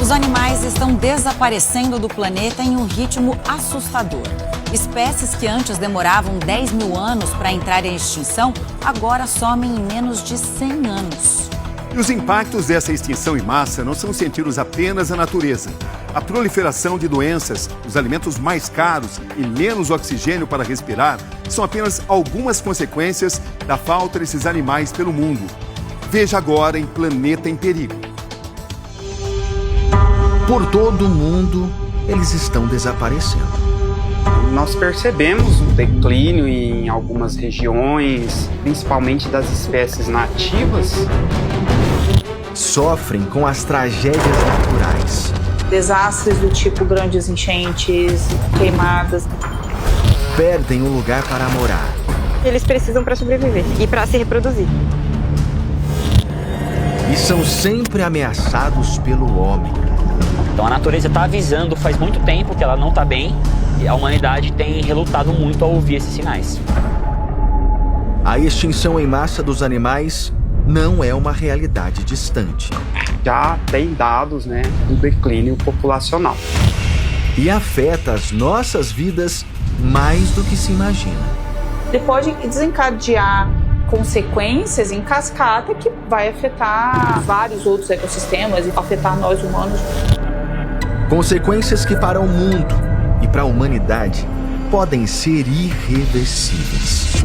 Os animais estão desaparecendo do planeta em um ritmo assustador. Espécies que antes demoravam 10 mil anos para entrar em extinção, agora somem em menos de 100 anos. E os impactos dessa extinção em massa não são sentidos apenas na natureza. A proliferação de doenças, os alimentos mais caros e menos oxigênio para respirar são apenas algumas consequências da falta desses animais pelo mundo. Veja agora em Planeta em Perigo. Por todo o mundo, eles estão desaparecendo. Nós percebemos um declínio em algumas regiões, principalmente das espécies nativas. Sofrem com as tragédias naturais. Desastres do tipo grandes enchentes, queimadas. Perdem um lugar para morar. Eles precisam para sobreviver e para se reproduzir. E são sempre ameaçados pelo homem. Então a natureza está avisando faz muito tempo que ela não está bem e a humanidade tem relutado muito ao ouvir esses sinais. A extinção em massa dos animais não é uma realidade distante. Já tem dados, do declínio populacional. E afeta as nossas vidas mais do que se imagina. Ele pode desencadear consequências em cascata que vai afetar vários outros ecossistemas e afetar nós humanos. Consequências que para o mundo e para a humanidade podem ser irreversíveis.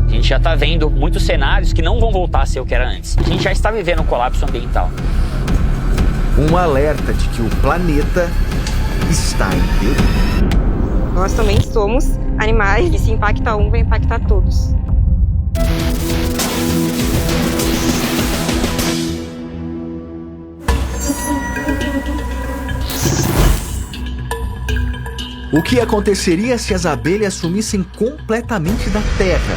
A gente já está vendo muitos cenários que não vão voltar a ser o que era antes. A gente já está vivendo um colapso ambiental. Um alerta de que o planeta está em perigo. Nós também somos animais e se impacta um, vai impactar todos. O que aconteceria se as abelhas sumissem completamente da Terra?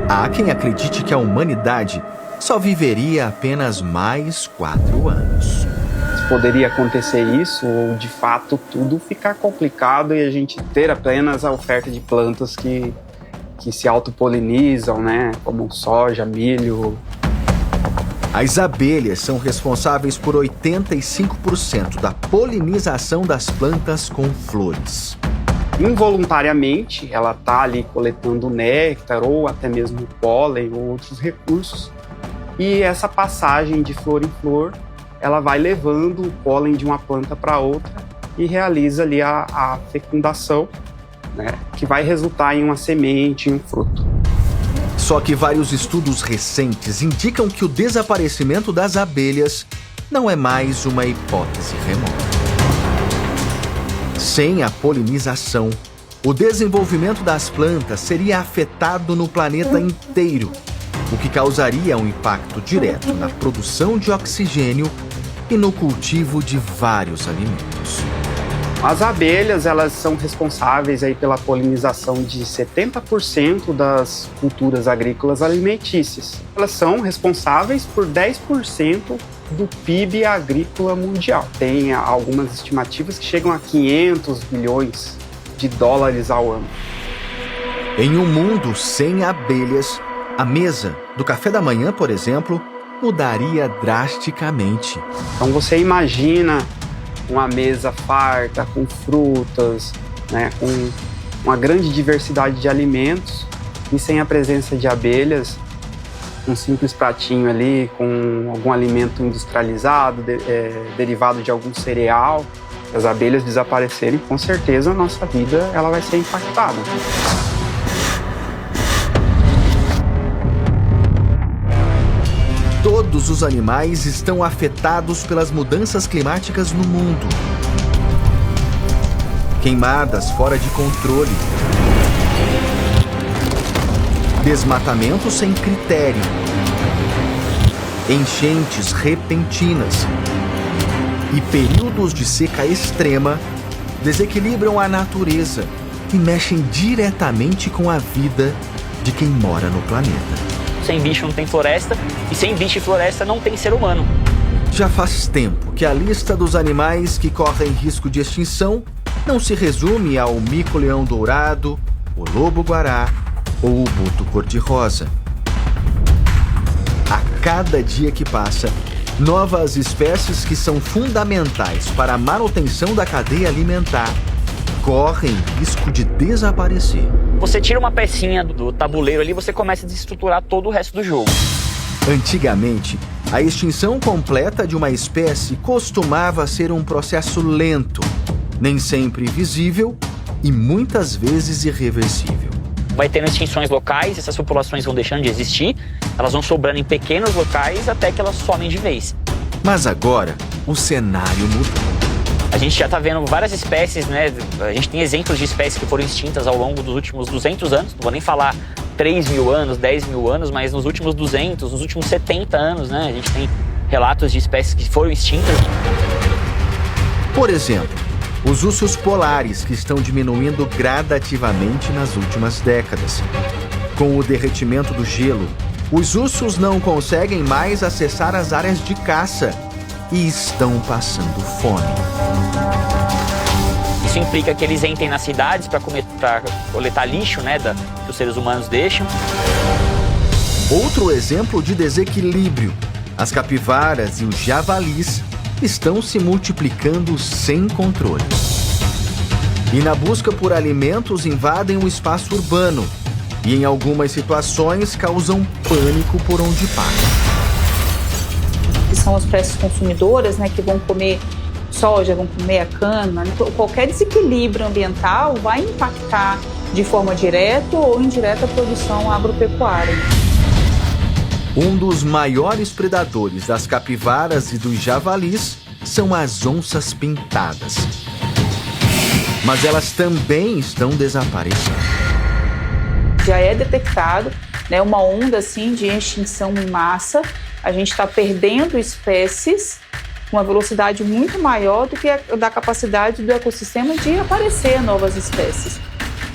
Há quem acredite que a humanidade só viveria apenas mais 4 anos. Poderia acontecer isso ou, de fato, tudo ficar complicado e a gente ter apenas a oferta de plantas que se autopolinizam, como soja, milho. As abelhas são responsáveis por 85% da polinização das plantas com flores. Involuntariamente, ela está ali coletando néctar ou até mesmo pólen ou outros recursos. E essa passagem de flor em flor, ela vai levando o pólen de uma planta para outra e realiza ali a fecundação, que vai resultar em uma semente, em um fruto. Só que vários estudos recentes indicam que o desaparecimento das abelhas não é mais uma hipótese remota. Sem a polinização, o desenvolvimento das plantas seria afetado no planeta inteiro, o que causaria um impacto direto na produção de oxigênio e no cultivo de vários alimentos. As abelhas, elas são responsáveis aí pela polinização de 70% das culturas agrícolas alimentícias. Elas são responsáveis por 10% do PIB agrícola mundial. Tem algumas estimativas que chegam a 500 bilhões de dólares ao ano. Em um mundo sem abelhas, a mesa do café da manhã, por exemplo, mudaria drasticamente. Então você imagina uma mesa farta, com frutas, com uma grande diversidade de alimentos e sem a presença de abelhas, um simples pratinho ali com algum alimento industrializado, derivado de algum cereal. As abelhas desaparecerem, com certeza a nossa vida ela vai ser impactada. Todos os animais estão afetados pelas mudanças climáticas no mundo. Queimadas fora de controle. Desmatamento sem critério. Enchentes repentinas. E períodos de seca extrema desequilibram a natureza e mexem diretamente com a vida de quem mora no planeta. Sem bicho não tem floresta, e sem bicho e floresta não tem ser humano. Já faz tempo que a lista dos animais que correm risco de extinção não se resume ao mico-leão dourado, o lobo-guará ou o boto cor-de-rosa. A cada dia que passa, Novas espécies que são fundamentais para a manutenção da cadeia alimentar correm risco de desaparecer. Você tira uma pecinha do tabuleiro ali, você começa a desestruturar todo o resto do jogo. Antigamente, a extinção completa de uma espécie costumava ser um processo lento, nem sempre visível e muitas vezes irreversível. Vai tendo extinções locais, essas populações vão deixando de existir, elas vão sobrando em pequenos locais até que elas somem de vez. Mas agora, o cenário mudou. A gente já está vendo várias espécies, né? A gente tem exemplos de espécies que foram extintas ao longo dos últimos 200 anos. Não vou nem falar 3 mil anos, 10 mil anos, mas nos últimos 200, nos últimos 70 anos, né? A gente tem relatos de espécies que foram extintas. Por exemplo, os ursos polares, que estão diminuindo gradativamente nas últimas décadas. Com o derretimento do gelo, os ursos não conseguem mais acessar as áreas de caça e estão passando fome. Isso implica que eles entrem nas cidades para coletar lixo, né, que os seres humanos deixam. Outro exemplo de desequilíbrio: as capivaras e os javalis estão se multiplicando sem controle. E na busca por alimentos invadem o espaço urbano e em algumas situações causam pânico por onde passam. Que são as espécies consumidoras, né, que vão comer soja, vão comer a cana. Qualquer desequilíbrio ambiental vai impactar de forma direta ou indireta a produção agropecuária. Um dos maiores predadores das capivaras e dos javalis são as onças pintadas. Mas elas também estão desaparecendo. Já é detectado, né, uma onda assim, de extinção em massa. A gente está perdendo espécies com uma velocidade muito maior do que a da capacidade do ecossistema de aparecer novas espécies.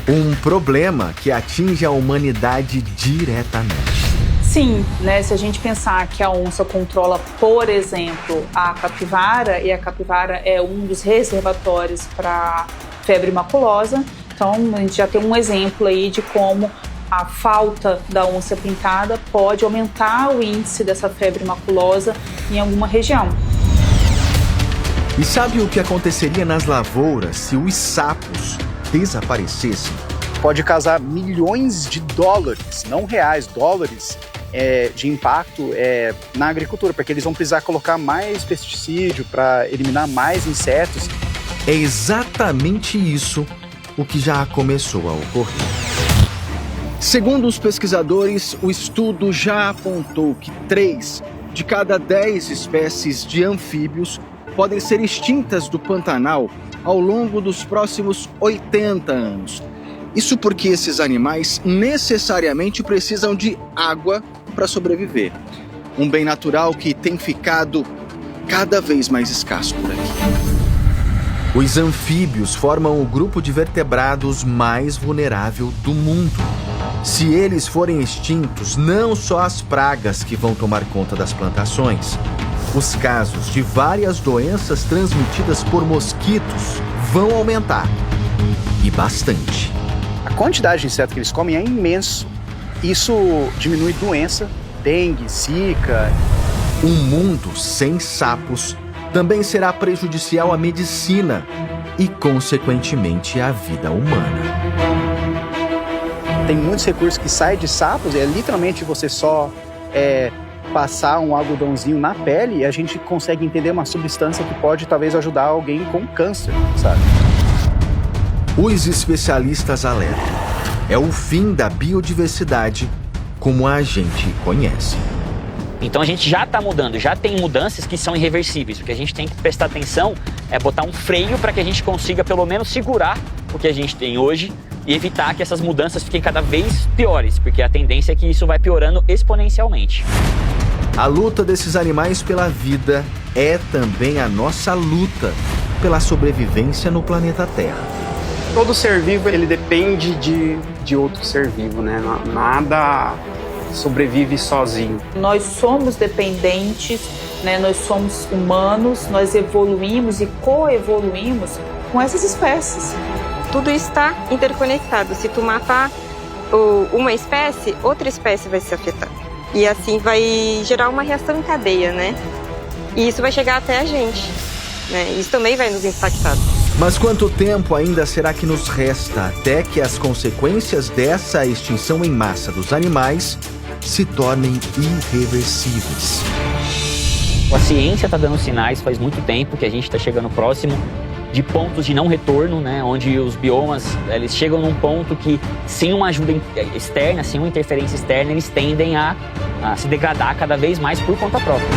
Um problema que atinge a humanidade diretamente. Sim, né, se a gente pensar que a onça controla, por exemplo, a capivara, e a capivara é um dos reservatórios para febre maculosa, então a gente já tem um exemplo aí de como a falta da onça pintada pode aumentar o índice dessa febre maculosa em alguma região. E sabe o que aconteceria nas lavouras se os sapos desaparecessem? Pode causar milhões de dólares, não reais, dólares, de impacto na agricultura, porque eles vão precisar colocar mais pesticídio para eliminar mais insetos. É exatamente isso o que já começou a ocorrer. Segundo os pesquisadores, o estudo já apontou que 3 de cada 10 espécies de anfíbios podem ser extintas do Pantanal ao longo dos próximos 80 anos. Isso porque esses animais necessariamente precisam de água para sobreviver. Um bem natural que tem ficado cada vez mais escasso por aqui. Os anfíbios formam o grupo de vertebrados mais vulnerável do mundo. Se eles forem extintos, não só as pragas que vão tomar conta das plantações, os casos de várias doenças transmitidas por mosquitos vão aumentar. E bastante. A quantidade de insetos que eles comem é imenso. Isso diminui doença, dengue, zika. Um mundo sem sapos também será prejudicial à medicina e, consequentemente, à vida humana. Tem muitos recursos que saem de sapos, literalmente você só passar um algodãozinho na pele e a gente consegue entender uma substância que pode talvez ajudar alguém com câncer, sabe? Os especialistas alertam. É o fim da biodiversidade como a gente conhece. Então a gente já está mudando, já tem mudanças que são irreversíveis. O que a gente tem que prestar atenção é botar um freio para que a gente consiga pelo menos segurar o que a gente tem hoje e evitar que essas mudanças fiquem cada vez piores, porque a tendência é que isso vai piorando exponencialmente. A luta desses animais pela vida é também a nossa luta pela sobrevivência no planeta Terra. Todo ser vivo ele depende de outro ser vivo, né? Nada sobrevive sozinho. Nós somos dependentes, né? Nós somos humanos, nós evoluímos e coevoluímos com essas espécies. Tudo está interconectado. Se tu matar uma espécie, outra espécie vai se afetar. E assim vai gerar uma reação em cadeia, né? E isso vai chegar até a gente, né? Isso também vai nos impactar. Mas quanto tempo ainda será que nos resta até que as consequências dessa extinção em massa dos animais se tornem irreversíveis? A ciência está dando sinais faz muito tempo que a gente está chegando próximo de pontos de não retorno, né, onde os biomas eles chegam num ponto que, sem uma ajuda externa, sem uma interferência externa, eles tendem a se degradar cada vez mais por conta própria.